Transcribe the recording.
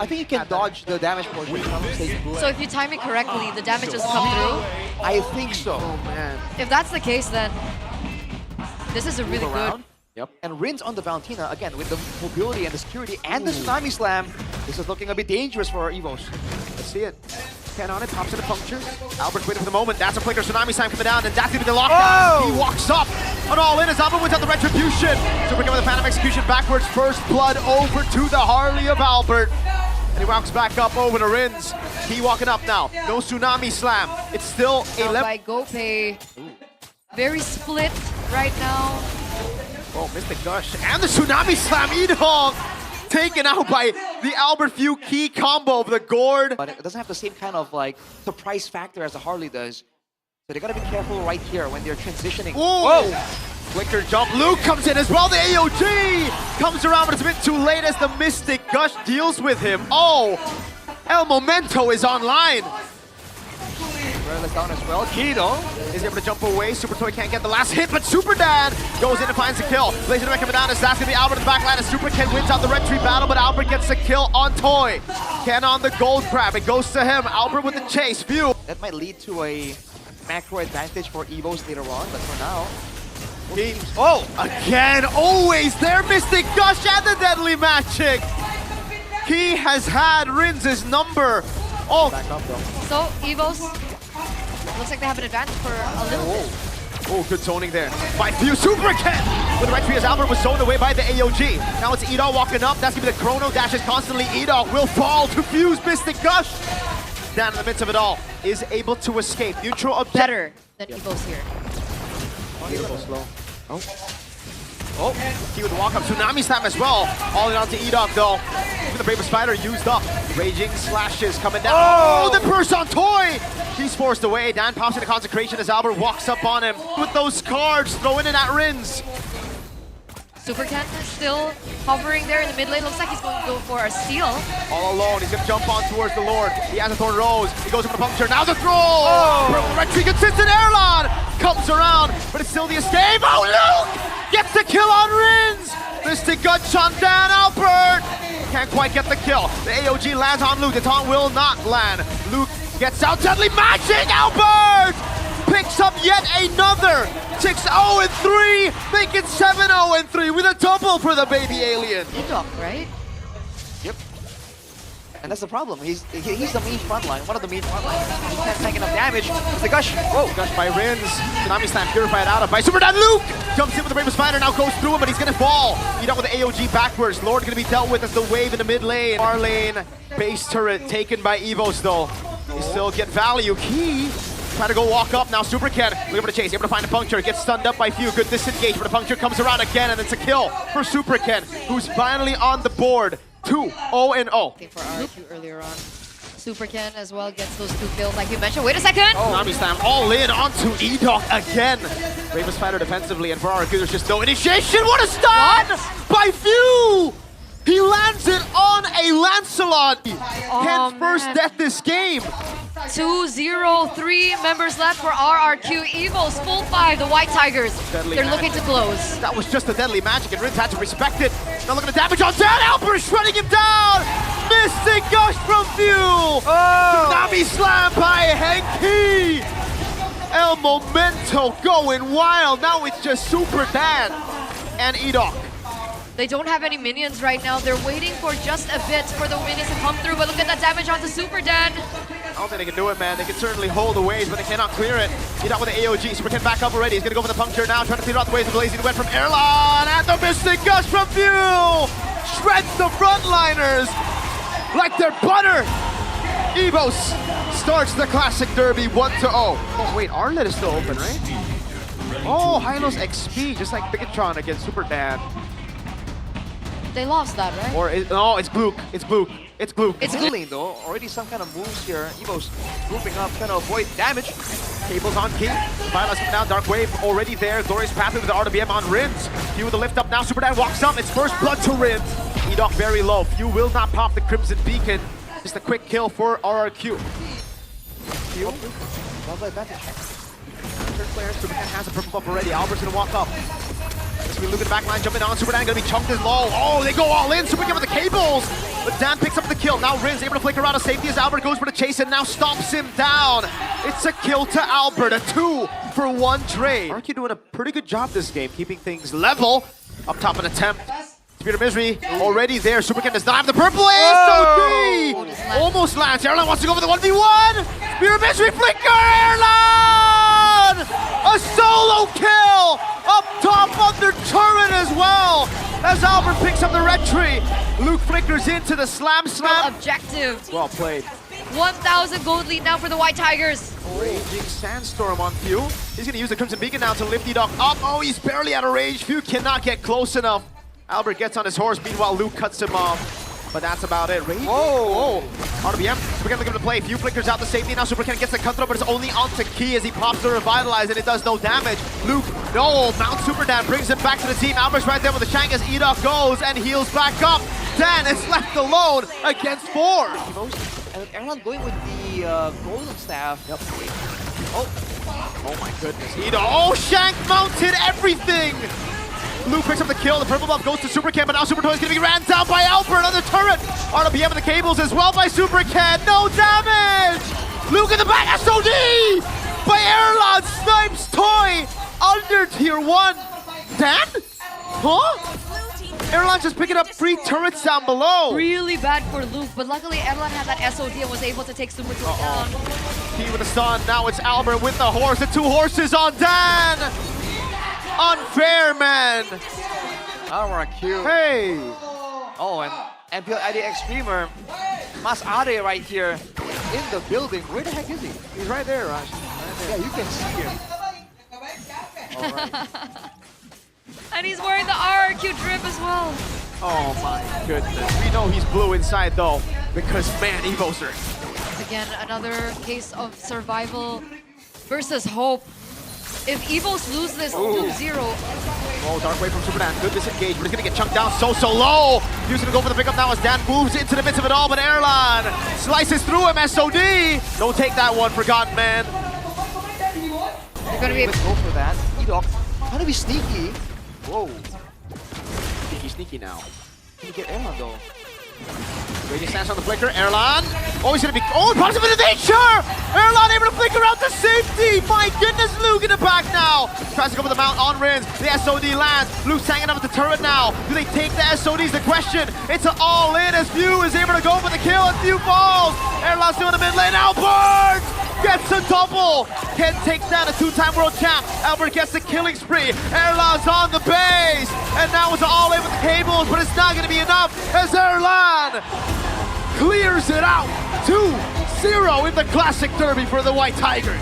I think you can dodge the damage portion. So if you time it correctly, the damage doesn't come through? I think so. Oh man. If that's the case, then this is a really good... Yep. And Rin's on the Valentina, again, with the mobility and the security and the Tsunami Slam. This is looking a bit dangerous for our EVOS. Let's see it. Ken on it, pops in a puncture. Albert waiting for the moment. That's a flicker. Tsunami Slam coming down, and that's going to be the lockdown. He walks up on all in as Albert wins out the Retribution. Super Ken with the Phantom Execution backwards. First blood over to the Harley of Albert. And he walks back up over to Rins. He walking up now. No Tsunami Slam. It's still a Now by GoPay. Very split right now. Oh, Mystic Gush and the Tsunami Slam. E-Dog taken out by the Albert Few key combo of the Gourd. But it doesn't have the same kind of like surprise factor as the Harley does. So they gotta be careful right here when they're transitioning. Whoa! Flicker jump. Luke comes in as well. The AOG comes around, but it's a bit too late as the Mystic Gush deals with him. Oh! El Momento is online. Is down as well. Kido is able to jump away. Super Toy can't get the last hit, but Super Dan goes in and finds the kill. Blazer coming down as that's gonna be Albert in the backline as Super Ken wins out the red tree battle, but Albert gets the kill on Toy. Ken on the gold crab. It goes to him. Albert with the chase. View. That might lead to a macro advantage for EVOS later on, but for now. Oh, again, always there. Mystic Gush and the Deadly Magic. He has had Rins' number. Oh, Back up though. So EVOS looks like they have an advantage for a little bit. Oh, good zoning there by Few. Super Ken with the right tree as Albert was zoned away by the AOG. Now it's Edog walking up. That's gonna be the Chrono Dashes constantly. Edog will fall to Few's Mystic Gush. Down in the midst of it all, is able to escape. Neutral objective. Better than EVOS here. Beautiful slow. Oh, he would walk up. Tsunami Slam as well. All in onto Edog though. Even the Brave Spider used up. Raging Slashes coming down. Oh, the burst on Toy! He's forced away. Dan pops into Consecration as Albert walks up on him with those cards, throwing in at Rins. Super Ken is still hovering there in the mid lane. Looks like he's going to go for a steal. All alone, he's gonna jump on towards the Lord. He has a Thorn Rose. He goes for the puncture. Now the throw! Oh. Red tree consistent airlon comes around, but it's still the escape. Oh, Luke gets the kill on Rins. Mystic Gush on Dan Albert. Can't quite get the kill. The AOG lands on Luke. The taunt will not land. Luke gets out. Deadly Magic. Albert picks up yet another. 6-0-3, make it 7-0-3 with a double for the baby alien. Edog, right? Yep. And that's the problem. He's the main frontline, one of the main frontline. He can't take enough damage. It's the Gush. Whoa, Gush by Rins. Tsunami Slam purified out of by Super Dan. Luke jumps in with the Brave Spider, now goes through him, but he's gonna fall. Edog with the AOG backwards. Lord gonna be dealt with as the wave in the mid lane. Far lane, base turret taken by EVOS though. You still get value. Key trying to go walk up now. Super Ken looking for the chase, able to find a puncture, gets stunned up by Few. Good disengage, but the puncture comes around again, and it's a kill for Super Ken, who's finally on the board. 2-0-0. For RRQ earlier on. Super Ken as well gets those 2 kills like you mentioned. Wait a second! Tsunami Slam all in onto Edog again. Raven Spider defensively, and for RRQ there's just no initiation. What a stun by Few! He lands it on a Lancelot. Ken's first death this game. 2-0-3 members left for RRQ EVOS. Full 5, the White Tigers. They're looking to close. That was just a Deadly Magic, and Rins had to respect it. Now looking at damage on Dan. Albert shredding him down. Mystic Gush from Few. Tsunami Slam by Henki. El Momento going wild. Now it's just Super Dan and Edog. They don't have any minions right now. They're waiting for just a bit for the minions to come through, but look at that damage onto Super Dan. I don't think they can do it, man. They can certainly hold the waves, but they cannot clear it. Edog with the AOG. Super Ken back up already. He's going to go for the puncture now, trying to clear out the waves of Blazing Wet from Airlon. And the Mystic Gush from Few shreds the frontliners like they're butter. EVOS starts the Classic Derby 1-0. Oh, wait, Arlet is still open, right? Oh, Hylos XP, just like Bigatron against Super Dan. They lost that, right? Or, no, it's Gluck. It's Gluck. It's Gluck. It's Gluck though. Already some kind of moves here. EVOS grouping up, trying to avoid damage. Cables on Key. Violet's coming down. Dark Wave already there. Glorious Pathway with the RWM on Rins. Few with the lift up now. Super Dan walks up. It's first blood to Rins. Edog very low. Few will not pop the Crimson Beacon. Just a quick kill for RRQ. Few. Double advantage. Third player. Super Dan has a purple buff already. Albert's gonna walk up. As we look at the back line, jumping on. Super Dan gonna be chunked as low. Oh, they go all in. Super Dan with the cables. but Dan picks up the kill. Now Rin's able to flick around a safety as Albert goes for the chase and now stomps him down. It's a kill to Albert, a 2-for-1 trade. RRQ doing a pretty good job this game, keeping things level. Up top an attempt. Spear of Misery already there. Supercan does not have the purple SOD! Almost lands. Erlan wants to go for the 1v1. Spear of Misery flicker. Erlan! A solo kill up top on their turret as well. As Albert picks up the red tree. Luke flickers into the slam. Objective. Well played. 1,000 gold lead now for the White Tigers. Raging Sandstorm on Few. He's going to use the Crimson Beacon now to lift the dog up. Oh, he's barely out of range. Few cannot get close enough. Albert gets on his horse, meanwhile Luke cuts him off. But that's about it. Whoa! RBM, Supercan looking to play. Few flickers out the safety. Now Supercan gets the cut throw, but it's only onto Key as he pops the Revitalize and it does no damage. Luke, no! Mount Super Dan brings him back to the team. Albert's right there with the shank as Edok goes and heals back up. Dan is left alone against 4. And Erlan going with the golden staff. Yep. Oh my goodness. Edok, oh, shank mounted everything! Luke picks up the kill, the purple buff goes to Supercan, but now Super Toy is going to be ran down by Albert on the turret! RWM and the cables as well by Supercan, no damage! Luke in the back, SOD! By Erlan, snipes Toy under tier 1. Dan? Huh? Erlan just picking up 3 turrets down below. Really bad for Luke, but luckily Erlan had that SOD and was able to take Super Toy down. He with the stun, now it's Albert with the horse, the 2 horses on Dan! Unfair, man! RRQ. Hey! Oh, and MPL ID Extremer. Mas Ade right here in the building. Where the heck is he? He's right there, Raj. Right there. Yeah, you can see him. Alright. And he's wearing the RRQ drip as well. Oh my goodness. We know he's blue inside though, because man, EVOS are. Again, another case of survival versus hope. If EVOS lose this 2-0, Oh, Dark Wave from Superman. Good disengage, but he's gonna get chunked down so low. He's gonna go for the pickup now as Dan moves into the midst of it all, but Erlan slices through him, SOD. Don't take that one, Forgotten Man. they're gonna be Let's go for that. Edok, trying to be sneaky. Whoa. Sneaky now. Can you get Erlan though? Raging Stance on the flicker, Erlan. Oh, he's gonna be, oh, he pops him into nature! Erlan able to flicker out to safety! My goodness, Luke in the back now! Tries to go for the mount on Rins, the SOD lands. Luke's hanging up with the turret now. Do they take the SODs? The question. It's an all-in as Few is able to go for the kill and Few falls! Erlan's still in the mid lane, Albert! Gets a double! Ken takes down a 2-time world champ. Albert gets the killing spree. Erlan's on the base! And now it's all in with the cables, but it's not gonna be enough as Erlan clears it out. 2-0 in the Classic Derby for the White Tigers.